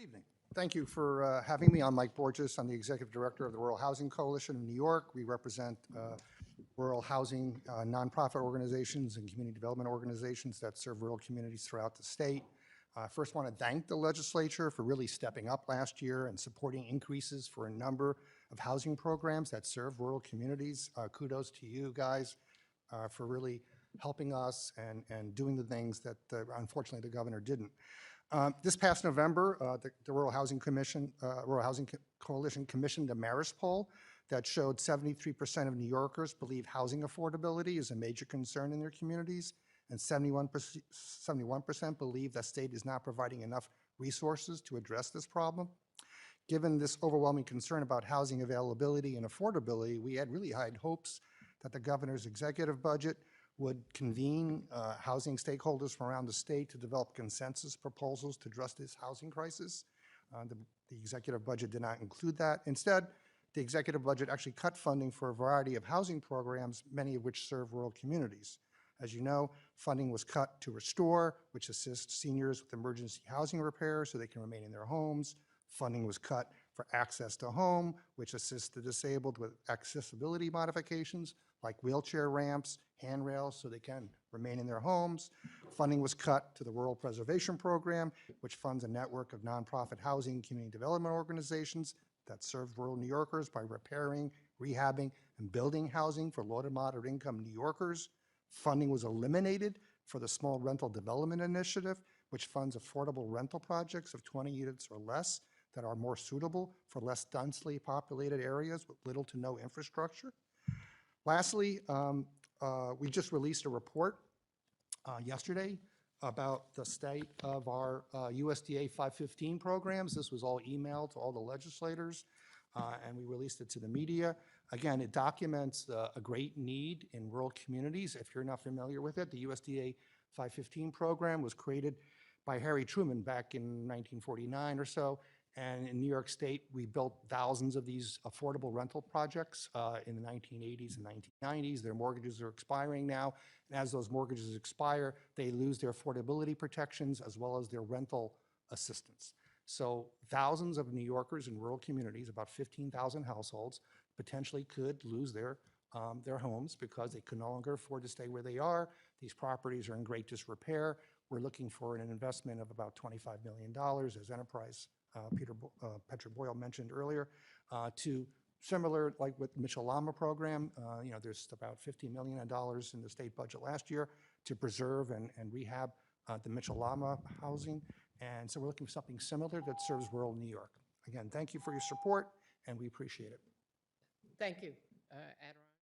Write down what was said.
evening. Thank you for having me. I'm Mike Borges. I'm the Executive Director of the Rural Housing Coalition of New York. We represent rural housing nonprofit organizations and community development organizations that serve rural communities throughout the state. I first want to thank the legislature for really stepping up last year and supporting increases for a number of housing programs that serve rural communities. Kudos to you guys for really helping us and doing the things that unfortunately the governor didn't. This past November, the Rural Housing Coalition commissioned a Marist poll that showed 73% of New Yorkers believe housing affordability is a major concern in their communities, and 71% believe the state is not providing enough resources to address this problem. Given this overwhelming concern about housing availability and affordability, we had really high hopes that the governor's executive budget would convene housing stakeholders from around the state to develop consensus proposals to address this housing crisis. The executive budget did not include that. Instead, the executive budget actually cut funding for a variety of housing programs, many of which serve rural communities. As you know, funding was cut to Restore, which assists seniors with emergency housing repairs so they can remain in their homes. Funding was cut for Access to Home, which assists the disabled with accessibility modifications like wheelchair ramps, handrails, so they can remain in their homes. Funding was cut to the Rural Preservation Program, which funds a network of nonprofit housing community development organizations that serve rural New Yorkers by repairing, rehabbing, and building housing for low to moderate income New Yorkers. Funding was eliminated for the Small Rental Development Initiative, which funds affordable rental projects of 20 units or less that are more suitable for less densely populated areas with little to no infrastructure. Lastly, we just released a report yesterday about the state of our USDA 515 programs. This was all emailed to all the legislators, and we released it to the media. Again, it documents a great need in rural communities. If you're not familiar with it, the USDA 515 program was created by Harry Truman back in 1949 or so. And in New York State, we built thousands of these affordable rental projects in the 1980s and 1990s. Their mortgages are expiring now. And as those mortgages expire, they lose their affordability protections as well as their rental assistance. So thousands of New Yorkers in rural communities, about 15,000 households, potentially could lose their homes because they can no longer afford to stay where they are. These properties are in great disrepair. We're looking for an investment of about $25 million as enterprise Petra Boyle mentioned earlier, to similar like with Mitchell-Lama program. There's about $50 million in the state budget last year to preserve and rehab the Mitchell-Lama housing. And so we're looking for something similar that serves rural New York. Again, thank you for your support, and we appreciate it. Thank you, Admiral.